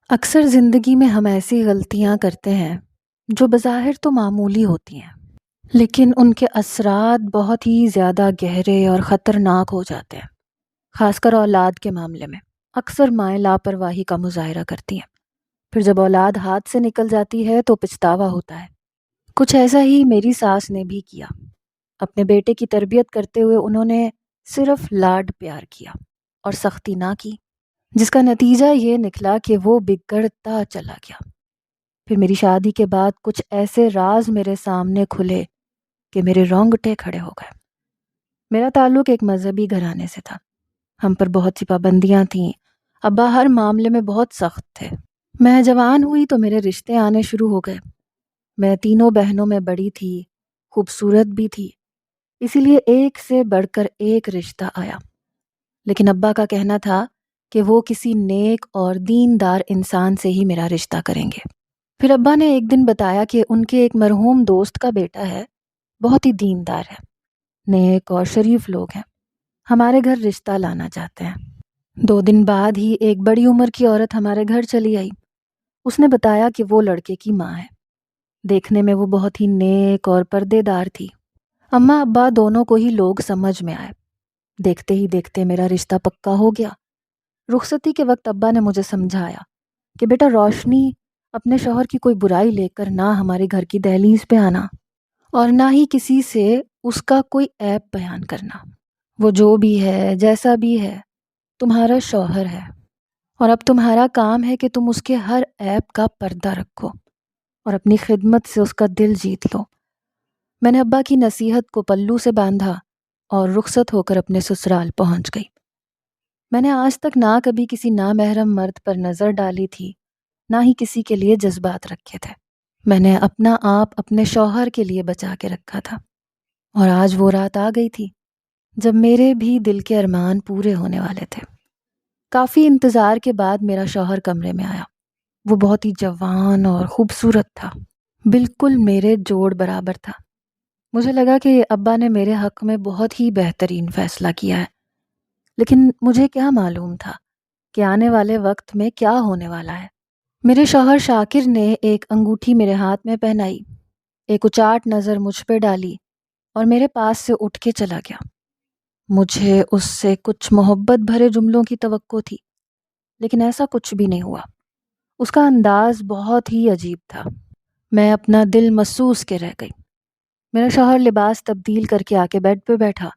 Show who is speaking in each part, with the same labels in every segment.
Speaker 1: اکثر زندگی میں ہم ایسی غلطیاں کرتے ہیں جو بظاہر تو معمولی ہوتی ہیں، لیکن ان کے اثرات بہت ہی زیادہ گہرے اور خطرناک ہو جاتے ہیں، خاص کر اولاد کے معاملے میں۔ اکثر مائیں لاپرواہی کا مظاہرہ کرتی ہیں، پھر جب اولاد ہاتھ سے نکل جاتی ہے تو پچھتاوا ہوتا ہے۔ کچھ ایسا ہی میری ساس نے بھی کیا۔ اپنے بیٹے کی تربیت کرتے ہوئے انہوں نے صرف لاڈ پیار کیا اور سختی نہ کی، جس کا نتیجہ یہ نکلا کہ وہ بگڑتا چلا گیا۔ پھر میری شادی کے بعد کچھ ایسے راز میرے سامنے کھلے کہ میرے رونگٹے کھڑے ہو گئے۔ میرا تعلق ایک مذہبی گھرانے سے تھا، ہم پر بہت سی پابندیاں تھیں، ابا ہر معاملے میں بہت سخت تھے۔ میں جوان ہوئی تو میرے رشتے آنے شروع ہو گئے۔ میں تینوں بہنوں میں بڑی تھی، خوبصورت بھی تھی، اسی لیے ایک سے بڑھ کر ایک رشتہ آیا۔ لیکن ابا کا کہنا تھا کہ وہ کسی نیک اور دیندار انسان سے ہی میرا رشتہ کریں گے۔ پھر ابا نے ایک دن بتایا کہ ان کے ایک مرحوم دوست کا بیٹا ہے، بہت ہی دیندار ہے، نیک اور شریف لوگ ہیں، ہمارے گھر رشتہ لانا چاہتے ہیں۔ 2 دن بعد ہی ایک بڑی عمر کی عورت ہمارے گھر چلی آئی۔ اس نے بتایا کہ وہ لڑکے کی ماں ہے۔ دیکھنے میں وہ بہت ہی نیک اور پردے دار تھی۔ اماں ابا دونوں کو ہی لوگ سمجھ میں آئے۔ دیکھتے ہی دیکھتے میرا رشتہ پکا ہو گیا۔ رخصتی کے وقت ابا نے مجھے سمجھایا کہ بیٹا روشنی، اپنے شوہر کی کوئی برائی لے کر نہ ہمارے گھر کی دہلیز پہ آنا، اور نہ ہی کسی سے اس کا کوئی عیب بیان کرنا۔ وہ جو بھی ہے، جیسا بھی ہے، تمہارا شوہر ہے، اور اب تمہارا کام ہے کہ تم اس کے ہر عیب کا پردہ رکھو اور اپنی خدمت سے اس کا دل جیت لو۔ میں نے ابا کی نصیحت کو پلو سے باندھا اور رخصت ہو کر اپنے سسرال پہنچ گئی۔ میں نے آج تک نہ کبھی کسی نامحرم مرد پر نظر ڈالی تھی، نہ ہی کسی کے لیے جذبات رکھے تھے۔ میں نے اپنا آپ اپنے شوہر کے لیے بچا کے رکھا تھا، اور آج وہ رات آ گئی تھی جب میرے بھی دل کے ارمان پورے ہونے والے تھے۔ کافی انتظار کے بعد میرا شوہر کمرے میں آیا۔ وہ بہت ہی جوان اور خوبصورت تھا، بالکل میرے جوڑ برابر تھا۔ مجھے لگا کہ ابا نے میرے حق میں بہت ہی بہترین فیصلہ کیا ہے، لیکن مجھے کیا معلوم تھا کہ آنے والے وقت میں کیا ہونے والا ہے۔ میرے شوہر شاکر نے ایک انگوٹھی میرے ہاتھ میں پہنائی، ایک اچاٹ نظر مجھ پہ ڈالی اور میرے پاس سے اٹھ کے چلا گیا۔ مجھے اس سے کچھ محبت بھرے جملوں کی توقع تھی، لیکن ایسا کچھ بھی نہیں ہوا۔ اس کا انداز بہت ہی عجیب تھا۔ میں اپنا دل محسوس کے رہ گئی۔ میرا شوہر لباس تبدیل کر کے آ کے بیڈ پہ بیٹھا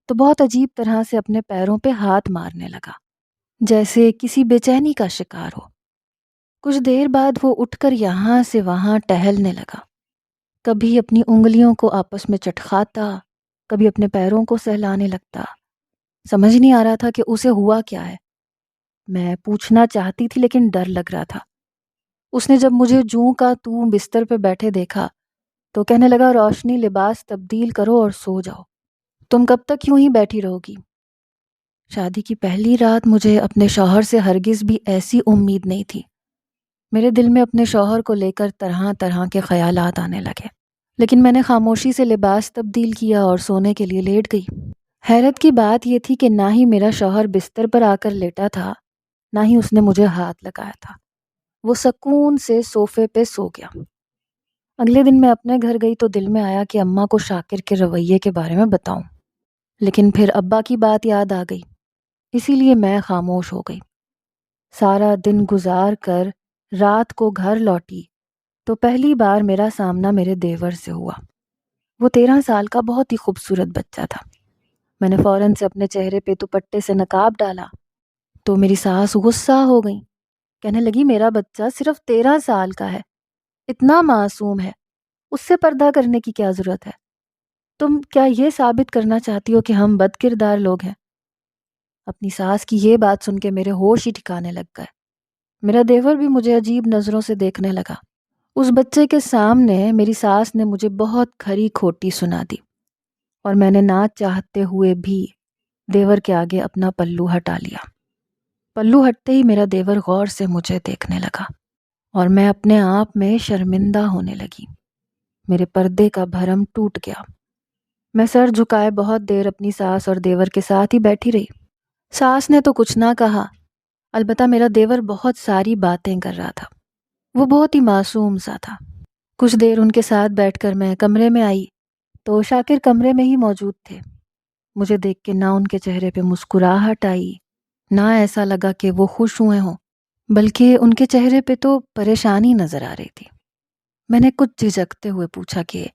Speaker 1: تو بہت عجیب طرح سے اپنے پیروں پہ ہاتھ مارنے لگا، جیسے کسی بے چینی کا شکار ہو۔ کچھ دیر بعد وہ اٹھ کر یہاں سے وہاں ٹہلنے لگا، کبھی اپنی انگلیوں کو آپس میں چٹکھاتا، کبھی اپنے پیروں کو سہلانے لگتا۔ سمجھ نہیں آ رہا تھا کہ اسے ہوا کیا ہے۔ میں پوچھنا چاہتی تھی لیکن ڈر لگ رہا تھا۔ اس نے جب مجھے جوں کا توں بستر پہ بیٹھے دیکھا تو کہنے لگا، روشنی لباس تبدیل کرو اور سو جاؤ، تم کب تک یوں ہی بیٹھی رہو گی؟ شادی کی پہلی رات مجھے اپنے شوہر سے ہرگز بھی ایسی امید نہیں تھی۔ میرے دل میں اپنے شوہر کو لے کر طرح طرح کے خیالات آنے لگے، لیکن میں نے خاموشی سے لباس تبدیل کیا اور سونے کے لیے لیٹ گئی۔ حیرت کی بات یہ تھی کہ نہ ہی میرا شوہر بستر پر آ کر لیٹا تھا، نہ ہی اس نے مجھے ہاتھ لگایا تھا۔ وہ سکون سے صوفے پہ سو گیا۔ اگلے دن میں اپنے گھر گئی تو دل میں آیا کہ اماں کو شاکر کے رویے کے بارے میں بتاؤں، لیکن پھر ابا کی بات یاد آ گئی، اسی لیے میں خاموش ہو گئی۔ سارا دن گزار کر رات کو گھر لوٹی تو پہلی بار میرا سامنا میرے دیور سے ہوا۔ وہ 13 سال کا بہت ہی خوبصورت بچہ تھا۔ میں نے فوراً سے اپنے چہرے پہ دوپٹے سے نقاب ڈالا تو میری ساس غصہ ہو گئی، کہنے لگی، میرا بچہ صرف 13 سال کا ہے، اتنا معصوم ہے، اس سے پردہ کرنے کی کیا ضرورت ہے؟ تم کیا یہ ثابت کرنا چاہتی ہو کہ ہم بد کردار لوگ ہیں؟ اپنی ساس کی یہ بات سن کے میرے ہوش ہی ٹھکانے لگ گئے۔ میرا دیور بھی مجھے عجیب نظروں سے دیکھنے لگا۔ اس بچے کے سامنے میری ساس نے مجھے بہت کھری کھوٹی سنا دی، اور میں نے نہ چاہتے ہوئے بھی دیور کے آگے اپنا پلو ہٹا لیا۔ پلو ہٹتے ہی میرا دیور غور سے مجھے دیکھنے لگا اور میں اپنے آپ میں شرمندہ ہونے لگی۔ میرے پردے کا بھرم ٹوٹ گیا۔ میں سر جھکائے بہت دیر اپنی ساس اور دیور کے ساتھ ہی بیٹھی رہی۔ ساس نے تو کچھ نہ کہا، البتہ میرا دیور بہت ساری باتیں کر رہا تھا، وہ بہت ہی معصوم سا تھا۔ کچھ دیر ان کے ساتھ بیٹھ کر میں کمرے میں آئی تو شاکر کمرے میں ہی موجود تھے۔ مجھے دیکھ کے نہ ان کے چہرے پہ مسکراہٹ آئی، نہ ایسا لگا کہ وہ خوش ہوئے ہوں، بلکہ ان کے چہرے پہ تو پریشانی نظر آ رہی تھی۔ میں نے کچھ جھجکتے ہوئے پوچھا کہ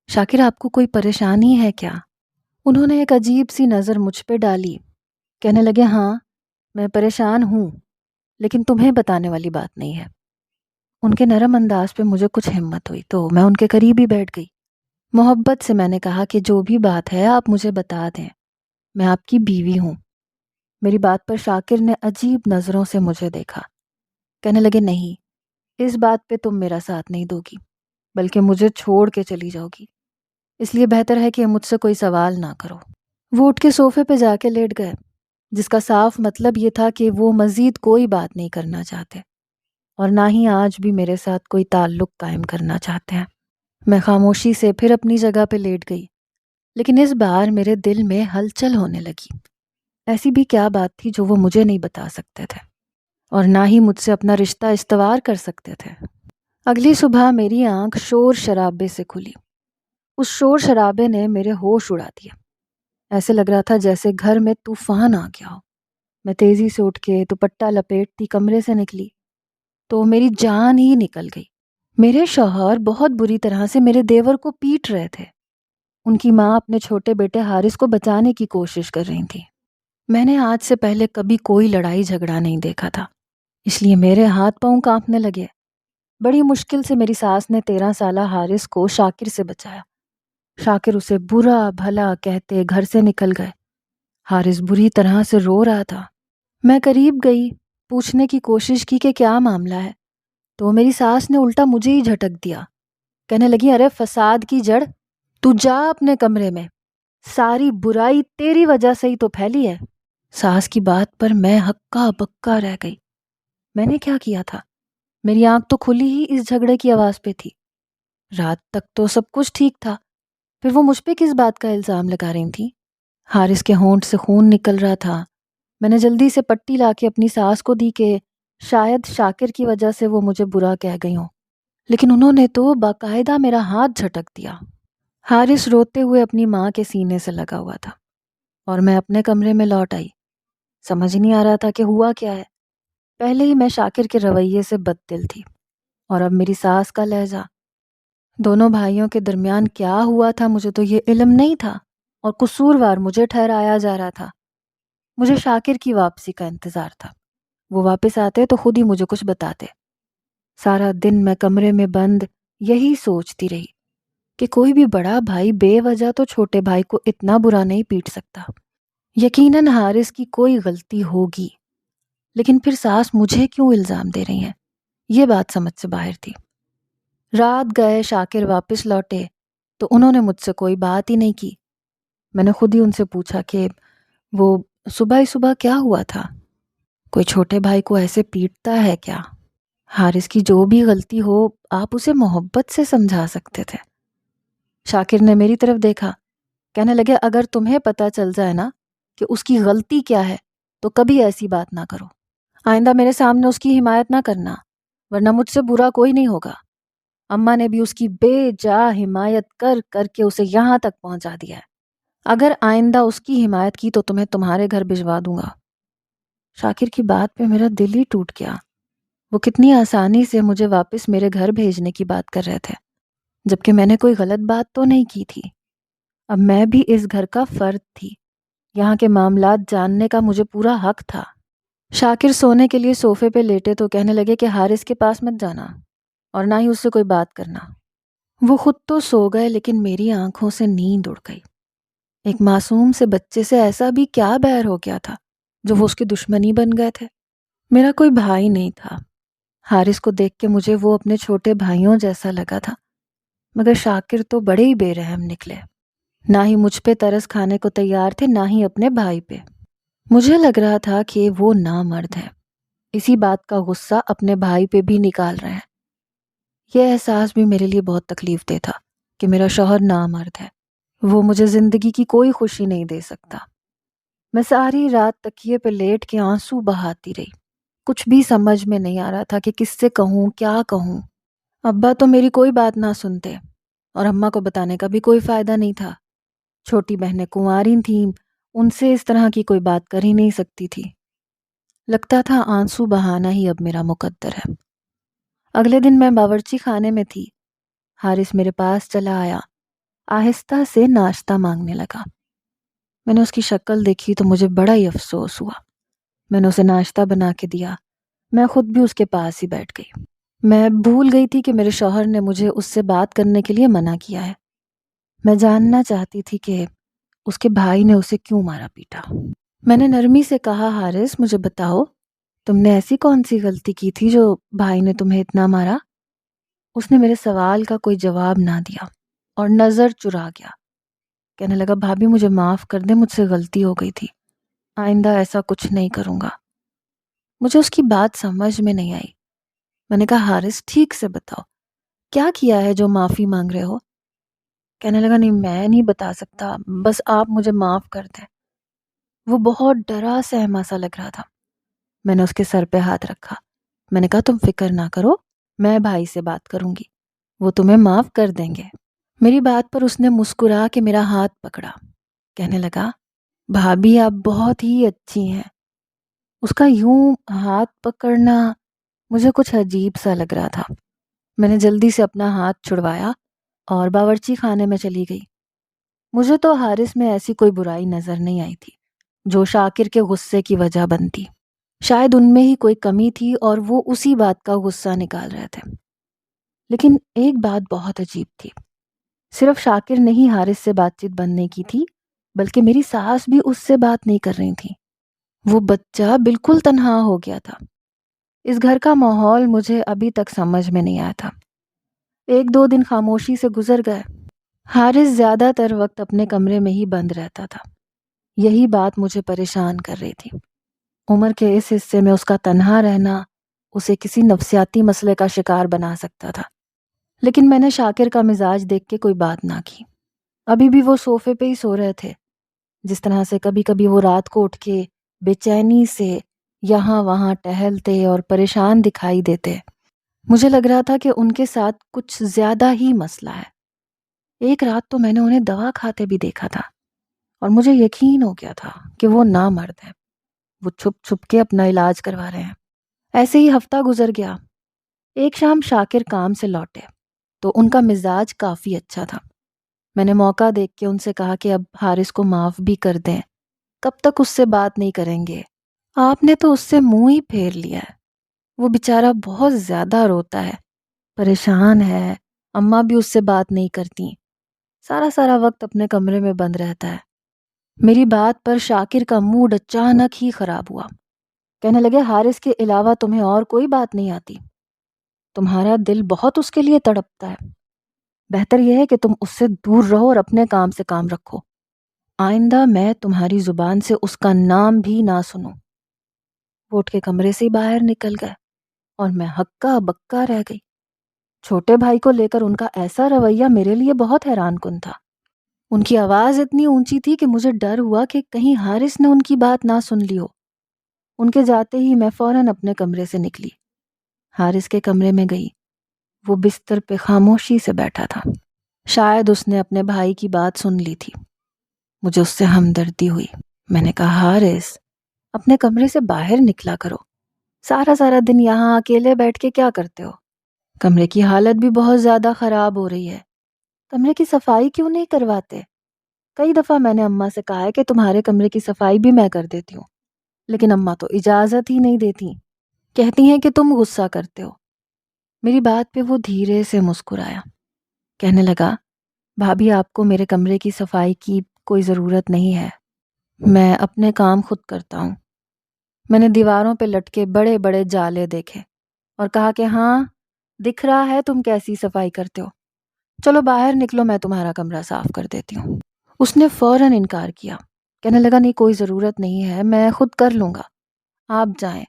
Speaker 1: شاکر آپ کو کوئی پریشانی ہے کیا؟ انہوں نے ایک عجیب سی نظر مجھ پہ ڈالی، کہنے لگے ہاں میں پریشان ہوں، لیکن تمہیں بتانے والی بات نہیں ہے۔ ان کے نرم انداز پہ مجھے کچھ ہمت ہوئی تو میں ان کے قریب ہی بیٹھ گئی۔ محبت سے میں نے کہا کہ جو بھی بات ہے آپ مجھے بتا دیں، میں آپ کی بیوی ہوں۔ میری بات پر شاکر نے عجیب نظروں سے مجھے دیکھا، کہنے لگے نہیں، اس بات پہ تم میرا ساتھ نہیں دو گی بلکہ مجھے چھوڑ کے چلی جاؤ گی، اس لیے بہتر ہے کہ مجھ سے کوئی سوال نہ کرو۔ وہ اٹھ کے صوفے پہ جا کے لیٹ گئے، جس کا صاف مطلب یہ تھا کہ وہ مزید کوئی بات نہیں کرنا چاہتے اور نہ ہی آج بھی میرے ساتھ کوئی تعلق قائم کرنا چاہتے ہیں۔ میں خاموشی سے پھر اپنی جگہ پہ لیٹ گئی، لیکن اس بار میرے دل میں ہلچل ہونے لگی۔ ایسی بھی کیا بات تھی جو وہ مجھے نہیں بتا سکتے تھے اور نہ ہی مجھ سے اپنا رشتہ استوار کر سکتے تھے۔ اگلی صبح میری آنکھ شور شرابے سے کھلی۔ اس شور شرابے نے میرے ہوش اڑا دیا، ایسے لگ رہا تھا جیسے گھر میں طوفان آ گیا ہو۔ میں تیزی سے اٹھ کے دوپٹہ لپیٹتی کمرے سے نکلی تو میری جان ہی نکل گئی۔ میرے شوہر بہت بری طرح سے میرے دیور کو پیٹ رہے تھے۔ ان کی ماں اپنے چھوٹے بیٹے حارث کو بچانے کی کوشش کر رہی تھی۔ میں نے آج سے پہلے کبھی کوئی لڑائی جھگڑا نہیں دیکھا تھا، اس لیے میرے ہاتھ پاؤں کانپنے لگے۔ بڑی مشکل سے میری ساس نے 13 سالہ حارث کو شاکر سے بچایا۔ شاکر اسے برا بھلا کہتے گھر سے نکل گئے۔ حارث بری طرح سے رو رہا تھا۔ میں قریب گئی، پوچھنے کی کوشش کی کہ کیا معاملہ ہے، تو میری ساس نے الٹا مجھے ہی جھٹک دیا، کہنے لگی ارے فساد کی جڑ، تو جا اپنے کمرے میں، ساری برائی تیری وجہ سے ہی تو پھیلی ہے۔ ساس کی بات پر میں ہکا بکا رہ گئی۔ میں نے کیا کیا تھا؟ میری آنکھ تو کھلی ہی اس جھگڑے کی آواز پہ تھی۔ رات تک تو سب کچھ ٹھیک تھا، پھر وہ مجھ پہ کس بات کا الزام لگا رہی تھی؟ حارث کے ہونٹ سے خون نکل رہا تھا۔ میں نے جلدی سے پٹی لا کے اپنی ساس کو دی کہ شاید شاکر کی وجہ سے وہ مجھے برا کہہ گئی ہوں، لیکن انہوں نے تو باقاعدہ میرا ہاتھ جھٹک دیا۔ حارث روتے ہوئے اپنی ماں کے سینے سے لگا ہوا تھا اور میں اپنے کمرے میں لوٹ آئی۔ سمجھ نہیں آ رہا تھا کہ ہوا کیا ہے۔ پہلے ہی میں شاکر کے رویے سے بد دل تھی اور اب میری ساس کا لہجہ۔ دونوں بھائیوں کے درمیان کیا ہوا تھا مجھے تو یہ علم نہیں تھا اور قصوروار مجھے ٹھہرایا جا رہا تھا۔ مجھے شاکر کی واپسی کا انتظار تھا، وہ واپس آتے تو خود ہی مجھے کچھ بتاتے۔ سارا دن میں کمرے میں بند یہی سوچتی رہی کہ کوئی بھی بڑا بھائی بے وجہ تو چھوٹے بھائی کو اتنا برا نہیں پیٹ سکتا۔ یقیناً حارث کی کوئی غلطی ہوگی، لیکن پھر ساس مجھے کیوں الزام دے رہی ہیں؟ یہ بات سمجھ سے باہر تھی۔ رات گئے، شاکر واپس لوٹے تو انہوں نے مجھ سے کوئی بات ہی نہیں کی۔ میں نے خود ہی ان سے پوچھا کہ وہ صبح ہی صبح کیا ہوا تھا؟ کوئی چھوٹے بھائی کو ایسے پیٹتا ہے کیا؟ حارث کی جو بھی غلطی ہو آپ اسے محبت سے سمجھا سکتے تھے۔ شاکر نے میری طرف دیکھا، کہنے لگے اگر تمہیں پتہ چل جائے نا کہ اس کی غلطی کیا ہے تو کبھی ایسی بات نہ کرو۔ آئندہ میرے سامنے اس کی حمایت نہ کرنا، ورنہ مجھ سے برا کوئی نہیں ہوگا۔ اماں نے بھی اس کی بے جا حمایت کر کر کے اسے یہاں تک پہنچا دیا ہے۔ اگر آئندہ اس کی حمایت کی تو تمہیں تمہارے گھر بھجوا دوں گا۔ شاکر کی بات پہ میرا دل ہی ٹوٹ گیا۔ وہ کتنی آسانی سے مجھے واپس میرے گھر بھیجنے کی بات کر رہے تھے، جبکہ میں نے کوئی غلط بات تو نہیں کی تھی۔ اب میں بھی اس گھر کا فرد تھی، یہاں کے معاملات جاننے کا مجھے پورا حق تھا۔ شاکر سونے کے لیے صوفے پہ لیٹے تو کہنے لگے کہ حارث کے پاس مت جانا اور نہ ہی اس سے کوئی بات کرنا۔ وہ خود تو سو گئے لیکن میری آنکھوں سے نیند اڑ گئی۔ ایک معصوم سے بچے سے ایسا بھی کیا بیر ہو گیا تھا جو وہ اس کی دشمنی بن گئے تھے؟ میرا کوئی بھائی نہیں تھا۔ حارث کو دیکھ کے مجھے وہ اپنے چھوٹے بھائیوں جیسا لگا تھا، مگر شاکر تو بڑے ہی بے رحم نکلے۔ نہ ہی مجھ پہ ترس کھانے کو تیار تھے، نہ ہی اپنے بھائی پہ۔ مجھے لگ رہا تھا کہ وہ نامرد ہے، اسی بات کا غصہ اپنے بھائی پہ بھی نکال رہے ہیں۔ یہ احساس بھی میرے لیے بہت تکلیف دہ تھا کہ میرا شوہر نامرد ہے، وہ مجھے زندگی کی کوئی خوشی نہیں دے سکتا۔ میں ساری رات تکیے پہ لیٹ کے آنسو بہاتی رہی۔ کچھ بھی سمجھ میں نہیں آ رہا تھا کہ کس سے کہوں، کیا کہوں۔ ابا تو میری کوئی بات نہ سنتے اور اماں کو بتانے کا بھی کوئی فائدہ نہیں تھا۔ چھوٹی بہنیں کنواری تھیں، ان سے اس طرح کی کوئی بات کر ہی نہیں سکتی تھی۔ لگتا تھا آنسو بہانا ہی اب میرا مقدر ہے۔ اگلے دن میں باورچی خانے میں تھی، حارث میرے پاس چلا آیا، آہستہ سے ناشتہ مانگنے لگا۔ میں نے اس کی شکل دیکھی تو مجھے بڑا ہی افسوس ہوا۔ میں نے اسے ناشتہ بنا کے دیا، میں خود بھی اس کے پاس ہی بیٹھ گئی۔ میں بھول گئی تھی کہ میرے شوہر نے مجھے اس سے بات کرنے کے لیے منع کیا ہے۔ میں جاننا چاہتی تھی کہ اس کے بھائی نے اسے کیوں مارا پیٹا۔ میں نے نرمی سے کہا، حارث مجھے بتاؤ، تم نے ایسی کون سی غلطی کی تھی جو بھائی نے تمہیں اتنا مارا؟ اس نے میرے سوال کا کوئی جواب نہ دیا اور نظر چرا گیا۔ کہنے لگا، بھابھی مجھے معاف کر دے، مجھ سے غلطی ہو گئی تھی، آئندہ ایسا کچھ نہیں کروں گا۔ مجھے اس کی بات سمجھ میں نہیں آئی۔ میں نے کہا، حارث ٹھیک سے بتاؤ، کیا کیا ہے جو معافی مانگ رہے ہو؟ کہنے لگا، نہیں میں نہیں بتا سکتا، بس آپ مجھے معاف کر دیں۔ وہ بہت ڈرا سہما سا لگ رہا تھا۔ میں نے اس کے سر پہ ہاتھ رکھا۔ میں نے کہا، تم فکر نہ کرو، میں بھائی سے بات کروں گی، وہ تمہیں معاف کر دیں گے۔ میری بات پر اس نے مسکرا کے میرا ہاتھ پکڑا۔ کہنے لگا، بھابھی آپ بہت ہی اچھی ہیں۔ اس کا یوں ہاتھ پکڑنا مجھے کچھ عجیب سا لگ رہا تھا۔ میں نے جلدی سے اپنا ہاتھ چھڑوایا اور باورچی خانے میں چلی گئی۔ مجھے تو حارث میں ایسی کوئی برائی نظر نہیں آئی تھی جو شاکر کے غصے کی وجہ بنتی۔ شاید ان میں ہی کوئی کمی تھی اور وہ اسی بات کا غصہ نکال رہے تھے۔ لیکن ایک بات بہت عجیب تھی، صرف شاکر نہیں حارث سے بات چیت بننے کی تھی، بلکہ میری ساس بھی اس سے بات نہیں کر رہی تھی۔ وہ بچہ بالکل تنہا ہو گیا تھا۔ اس گھر کا ماحول مجھے ابھی تک سمجھ میں نہیں آیا تھا۔ ایک دو دن خاموشی سے گزر گئے۔ حارث زیادہ تر وقت اپنے کمرے میں ہی بند رہتا تھا۔ یہی بات مجھے پریشان کر رہی تھی۔ عمر کے اس حصے میں اس کا تنہا رہنا اسے کسی نفسیاتی مسئلے کا شکار بنا سکتا تھا۔ لیکن میں نے شاکر کا مزاج دیکھ کے کوئی بات نہ کی۔ ابھی بھی وہ صوفے پہ ہی سو رہے تھے، جس طرح سے کبھی کبھی وہ رات کو اٹھ کے بے چینی سے یہاں وہاں ٹہلتے اور پریشان دکھائی دیتے۔ مجھے لگ رہا تھا کہ ان کے ساتھ کچھ زیادہ ہی مسئلہ ہے۔ ایک رات تو میں نے انہیں دوا کھاتے بھی دیکھا تھا اور مجھے یقین ہو گیا تھا کہ وہ نامرد ہیں، وہ چھپ چھپ کے اپنا علاج کروا رہے ہیں۔ ایسے ہی ہفتہ گزر گیا۔ ایک شام شاکر کام سے لوٹے تو ان کا مزاج کافی اچھا تھا۔ میں نے موقع دیکھ کے ان سے کہا کہ اب حارث کو معاف بھی کر دیں، کب تک اس سے بات نہیں کریں گے؟ آپ نے تو اس سے منہ ہی پھیر لیا ہے، وہ بیچارہ بہت زیادہ روتا ہے، پریشان ہے، اماں بھی اس سے بات نہیں کرتی، سارا وقت اپنے کمرے میں بند رہتا ہے۔ میری بات پر شاکر کا موڈ اچانک ہی خراب ہوا۔ کہنے لگے، حارث کے علاوہ تمہیں اور کوئی بات نہیں آتی؟ تمہارا دل بہت اس کے لیے تڑپتا ہے، بہتر یہ ہے کہ تم اس سے دور رہو اور اپنے کام سے کام رکھو، آئندہ میں تمہاری زبان سے اس کا نام بھی نہ سنوں۔ وہ اٹھ کے کمرے سے باہر نکل گئے اور میں ہکا بکا رہ گئی۔ چھوٹے بھائی کو لے کر ان کا ایسا رویہ میرے لیے بہت حیران کن تھا۔ ان کی آواز اتنی اونچی تھی کہ مجھے ڈر ہوا کہ کہیں حارث نے ان کی بات نہ سن لی ہو۔ ان کے جاتے ہی میں فوراً اپنے کمرے سے نکلی، حارث کے کمرے میں گئی۔ وہ بستر پہ خاموشی سے بیٹھا تھا، شاید اس نے اپنے بھائی کی بات سن لی تھی۔ مجھے اس سے ہمدردی ہوئی۔ میں نے کہا، حارث اپنے کمرے سے باہر نکلا کرو، سارا دن یہاں اکیلے بیٹھ کے کیا کرتے ہو؟ کمرے کی حالت بھی بہت زیادہ خراب ہو رہی ہے، کمرے کی صفائی کیوں نہیں کرواتے؟ کئی دفعہ میں نے اماں سے کہا ہے کہ تمہارے کمرے کی صفائی بھی میں کر دیتی ہوں، لیکن اماں تو اجازت ہی نہیں دیتی، کہتی ہیں کہ تم غصہ کرتے ہو۔ میری بات پہ وہ دھیرے سے مسکرایا، کہنے لگا، بھابھی آپ کو میرے کمرے کی صفائی کی کوئی ضرورت نہیں ہے، میں اپنے کام خود کرتا ہوں۔ میں نے دیواروں پہ لٹکے بڑے بڑے جالے دیکھے اور کہا کہ ہاں دکھ رہا ہے تم کیسی صفائی کرتے ہو، چلو باہر نکلو، میں تمہارا کمرہ صاف کر دیتی ہوں۔ اس نے فوراً انکار کیا، کہنے لگا، نہیں کوئی ضرورت نہیں ہے، میں خود کر لوں گا، آپ جائیں،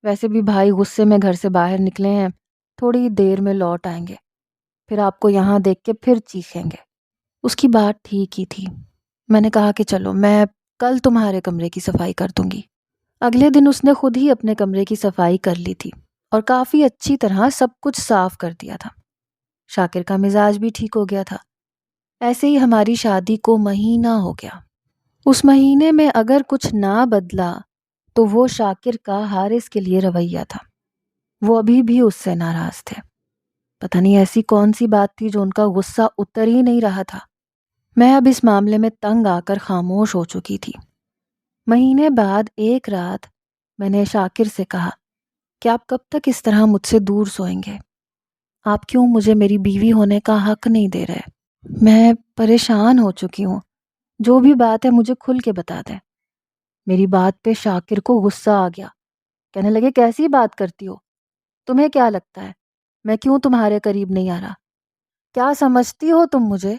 Speaker 1: ویسے بھی بھائی غصے میں گھر سے باہر نکلے ہیں، تھوڑی دیر میں لوٹ آئیں گے، پھر آپ کو یہاں دیکھ کے پھر چیخیں گے۔ اس کی بات ٹھیک ہی تھی۔ میں نے کہا کہ چلو میں کل تمہارے کمرے کی صفائی کر دوں گی۔ اگلے دن اس نے خود ہی اپنے کمرے کی صفائی کر لی تھی اور کافی اچھی طرح سب کچھ صاف کر دیا تھا۔ شاکر کا مزاج بھی ٹھیک ہو گیا تھا۔ ایسے ہی ہماری شادی کو مہینہ ہو گیا۔ اس مہینے میں اگر کچھ نہ بدلا تو وہ شاکر کا حارث کے لیے رویہ تھا۔ وہ ابھی بھی اس سے ناراض تھے۔ پتہ نہیں ایسی کون سی بات تھی جو ان کا غصہ اتر ہی نہیں رہا تھا۔ میں اب اس معاملے میں تنگ آ کر خاموش ہو چکی تھی۔ مہینے بعد ایک رات میں نے شاکر سے کہا کہ آپ کب تک اس طرح مجھ سے دور سوئیں گے؟ آپ کیوں مجھے میری بیوی ہونے کا حق نہیں دے رہے؟ میں پریشان ہو چکی ہوں۔ جو بھی بات ہے مجھے کھل کے بتا دیں۔ میری بات پہ شاکر کو غصہ آ گیا۔ کہنے لگے کیسی بات کرتی ہو؟ تمہیں کیا لگتا ہے میں کیوں تمہارے قریب نہیں آ رہا؟ کیا سمجھتی ہو تم مجھے؟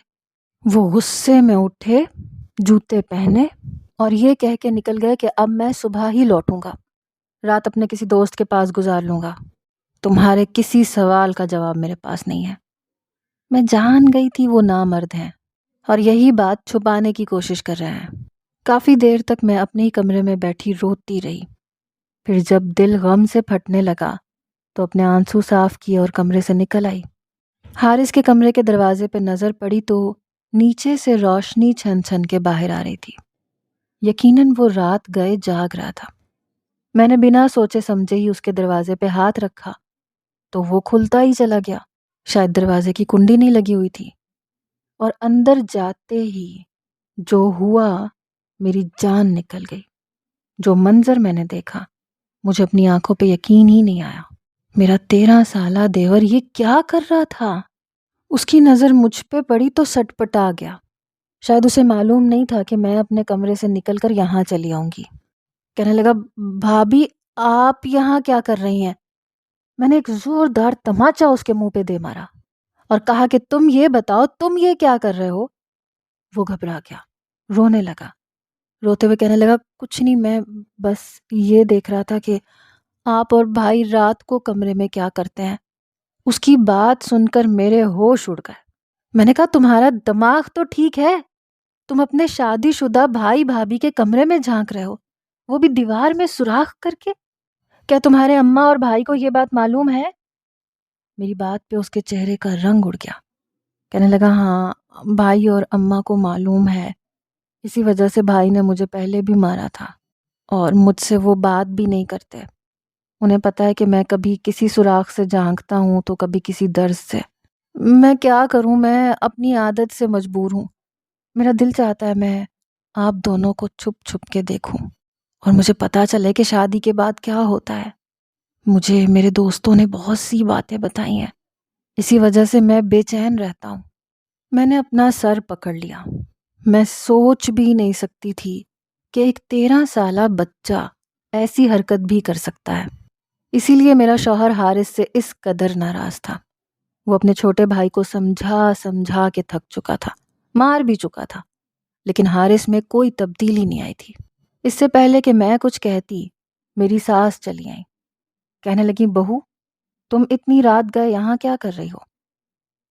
Speaker 1: وہ غصے میں اٹھے، جوتے پہنے اور یہ کہہ کے نکل گئے کہ اب میں صبح ہی لوٹوں گا، رات اپنے کسی دوست کے پاس گزار لوں گا، تمہارے کسی سوال کا جواب میرے پاس نہیں ہے۔ میں جان گئی تھی وہ نامرد ہیں اور یہی بات چھپانے کی کوشش کر رہے ہیں۔ کافی دیر تک میں اپنے ہی کمرے میں بیٹھی روتی رہی۔ پھر جب دل غم سے پھٹنے لگا تو اپنے آنسو صاف کیے اور کمرے سے نکل آئی۔ حارث کے کمرے کے دروازے پہ نظر پڑی تو نیچے سے روشنی چھن چھن کے باہر آ رہی تھی۔ یقیناً وہ رات گئے جاگ رہا تھا۔ میں نے بنا سوچے سمجھے ہی اس کے دروازے پہ ہاتھ رکھا تو وہ کھلتا ہی چلا گیا۔ شاید دروازے کی کنڈی نہیں لگی ہوئی تھی، اور اندر جاتے ہی جو ہوا میری جان نکل گئی۔ جو منظر میں نے دیکھا مجھے اپنی آنکھوں پہ یقین ہی نہیں آیا۔ میرا 13 سالہ دیور یہ کیا کر رہا تھا؟ اس کی نظر مجھ پہ پڑی تو سٹ پٹا گیا۔ شاید اسے معلوم نہیں تھا کہ میں اپنے کمرے سے نکل کر یہاں چلی آؤں گی۔ کہنے لگا بھابی آپ یہاں کیا کر رہی ہیں؟ میں نے ایک زوردار تماچا اس کے منہ پہ دے مارا اور کہا کہ تم یہ بتاؤ تم یہ کیا کر رہے ہو؟ وہ گھبرا گیا، رونے لگا۔ روتے ہوئے کہنے لگا کچھ نہیں، میں بس یہ دیکھ رہا تھا کہ آپ اور بھائی رات کو کمرے میں کیا کرتے ہیں۔ اس کی بات سن کر میرے ہوش اڑ گئے۔ میں نے کہا تمہارا دماغ تو ٹھیک ہے، تم اپنے شادی شدہ بھائی بھابھی کے کمرے میں جھانک رہے ہو، وہ بھی دیوار میں سوراخ کر کے؟ کیا تمہارے اماں اور بھائی کو یہ بات معلوم ہے؟ میری بات پہ اس کے چہرے کا رنگ اڑ گیا۔ کہنے لگا ہاں بھائی اور اماں کو معلوم ہے، اسی وجہ سے بھائی نے مجھے پہلے بھی مارا تھا اور مجھ سے وہ بات بھی نہیں کرتے۔ انہیں پتا ہے کہ میں کبھی کسی سوراخ سے جھانکتا ہوں تو کبھی کسی درز سے۔ میں کیا کروں، میں اپنی عادت سے مجبور ہوں۔ میرا دل چاہتا ہے میں آپ دونوں کو چھپ چھپ کے دیکھوں اور مجھے پتا چلے کہ شادی کے بعد کیا ہوتا ہے۔ مجھے میرے دوستوں نے بہت سی باتیں بتائی ہیں، اسی وجہ سے میں بے چین رہتا ہوں۔ میں نے اپنا سر پکڑ لیا۔ میں سوچ بھی نہیں سکتی تھی کہ ایک 13 سالہ بچہ ایسی حرکت بھی کر سکتا ہے۔ اسی لیے میرا شوہر حارث سے اس قدر ناراض تھا۔ وہ اپنے چھوٹے بھائی کو سمجھا سمجھا کے تھک چکا تھا، مار بھی چکا تھا، لیکن حارث میں کوئی تبدیلی نہیں آئی تھی۔ اس سے پہلے کہ میں کچھ کہتی میری ساس چلی آئیں۔ کہنے لگی بہو تم اتنی رات گئے یہاں کیا کر رہی ہو؟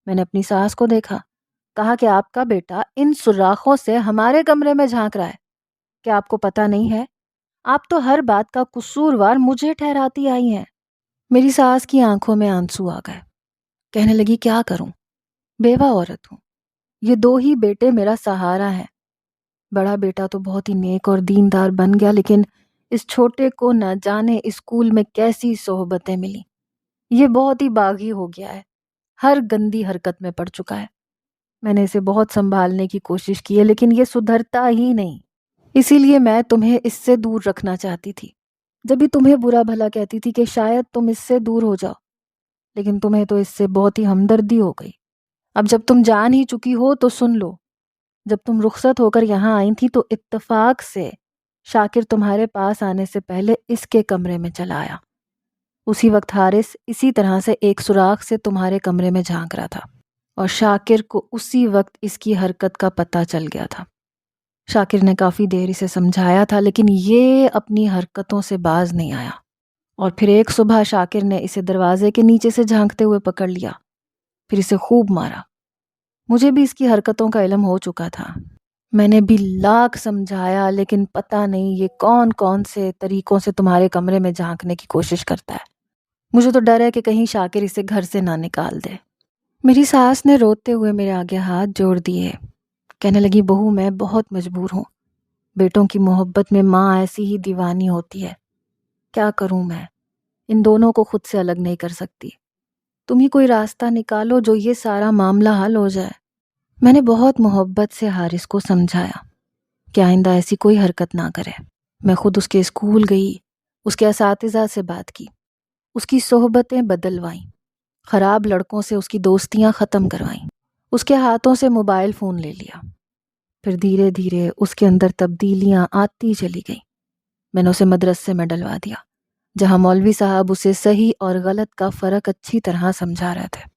Speaker 1: میں نے اپنی ساس کو دیکھا، کہا کہ آپ کا بیٹا ان سوراخوں سے ہمارے کمرے میں جھانک رہا ہے، کیا آپ کو پتہ نہیں ہے؟ آپ تو ہر بات کا قصوروار مجھے ٹھہراتی آئی ہیں۔ میری ساس کی آنکھوں میں آنسو آ گئے۔ کہنے لگی کیا کروں، بیوہ عورت ہوں، یہ 2 ہی بیٹے میرا سہارا ہیں۔ بڑا بیٹا تو بہت ہی نیک اور دیندار بن گیا، لیکن اس چھوٹے کو نہ جانے اسکول میں کیسی صحبتیں ملی، یہ بہت ہی باغی ہو گیا ہے، ہر گندی حرکت میں پڑ چکا ہے۔ میں نے اسے بہت سنبھالنے کی کوشش کی ہے لیکن یہ سدھرتا ہی نہیں، اسی لیے میں تمہیں اس سے دور رکھنا چاہتی تھی۔ جب بھی تمہیں برا بھلا کہتی تھی کہ شاید تم اس سے دور ہو جاؤ، لیکن تمہیں تو اس سے بہت ہی ہمدردی ہو گئی۔ اب جب تم جان ہی چکی ہو تو سن لو، جب تم رخصت ہو کر یہاں آئی تھی تو اتفاق سے شاکر تمہارے پاس آنے سے پہلے اس کے کمرے میں چلا آیا۔ اسی وقت حارث اسی طرح سے ایک سوراخ سے تمہارے کمرے میں جھانک رہا تھا اور شاکر کو اسی وقت اس کی حرکت کا پتہ چل گیا تھا۔ شاکر نے کافی دیر اسے سمجھایا تھا لیکن یہ اپنی حرکتوں سے باز نہیں آیا، اور پھر ایک صبح شاکر نے اسے دروازے کے نیچے سے جھانکتے ہوئے پکڑ لیا، پھر اسے خوب مارا۔ مجھے بھی اس کی حرکتوں کا علم ہو چکا تھا۔ میں نے بھی لاکھ سمجھایا لیکن پتہ نہیں یہ کون کون سے طریقوں سے تمہارے کمرے میں جھانکنے کی کوشش کرتا ہے۔ مجھے تو ڈر ہے کہ کہیں شاکر اسے گھر سے نہ نکال دے۔ میری ساس نے روتے ہوئے میرے آگے ہاتھ جوڑ دیے، کہنے لگی بہو میں بہت مجبور ہوں، بیٹوں کی محبت میں ماں ایسی ہی دیوانی ہوتی ہے، کیا کروں میں، ان دونوں کو خود سے الگ نہیں کر سکتی، تم ہی کوئی راستہ نکالو جو یہ سارا معاملہ حل ہو جائے۔ میں نے بہت محبت سے حارث کو سمجھایا کہ آئندہ ایسی کوئی حرکت نہ کرے۔ میں خود اس کے اسکول گئی، اس کے اساتذہ سے بات کی، اس کی صحبتیں بدلوائیں، خراب لڑکوں سے اس کی دوستیاں ختم کروائیں، اس کے ہاتھوں سے موبائل فون لے لیا۔ پھر دھیرے دھیرے اس کے اندر تبدیلیاں آتی چلی گئیں۔ میں نے اسے مدرسے میں ڈلوا دیا، جہاں مولوی صاحب اسے صحیح اور غلط کا فرق اچھی طرح سمجھا رہے تھے۔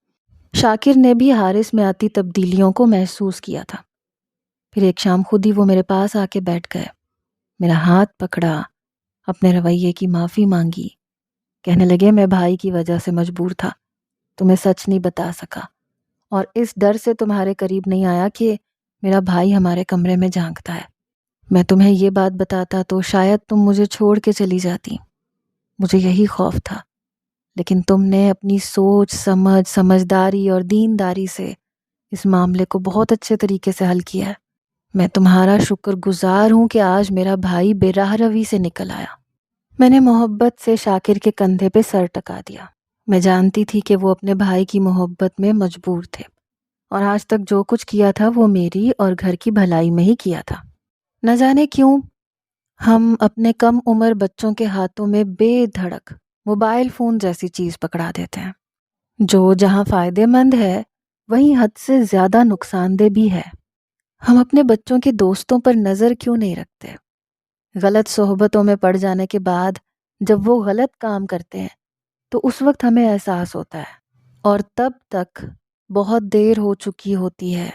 Speaker 1: شاکر نے بھی حارث میں آتی تبدیلیوں کو محسوس کیا تھا۔ پھر ایک شام خود ہی وہ میرے پاس آ کے بیٹھ گئے، میرا ہاتھ پکڑا، اپنے رویے کی معافی مانگی، کہنے لگے میں بھائی کی وجہ سے مجبور تھا، تمہیں سچ نہیں بتا سکا، اور اس ڈر سے تمہارے قریب نہیں آیا کہ میرا بھائی ہمارے کمرے میں جھانکتا ہے۔ میں تمہیں یہ بات بتاتا تو شاید تم مجھے چھوڑ کے چلی جاتی، مجھے یہی خوف تھا، لیکن تم نے اپنی سوچ سمجھداری اور دینداری سے اس معاملے کو بہت اچھے طریقے سے حل کیا ہے۔ میں تمہارا شکر گزار ہوں کہ آج میرا بھائی بے راہ روی سے نکل آیا۔ میں نے محبت سے شاکر کے کندھے پہ سر ٹکا دیا۔ میں جانتی تھی کہ وہ اپنے بھائی کی محبت میں مجبور تھے، اور آج تک جو کچھ کیا تھا وہ میری اور گھر کی بھلائی میں ہی کیا تھا۔ نہ جانے کیوں ہم اپنے کم عمر بچوں کے ہاتھوں میں بے دھڑک موبائل فون جیسی چیز پکڑا دیتے ہیں، جو جہاں فائدے مند ہے وہیں حد سے زیادہ نقصان دہ بھی ہے۔ ہم اپنے بچوں کے دوستوں پر نظر کیوں نہیں رکھتے؟ غلط صحبتوں میں پڑ جانے کے بعد جب وہ غلط کام کرتے ہیں تو اس وقت ہمیں احساس ہوتا ہے، اور تب تک بہت دیر ہو چکی ہوتی ہے۔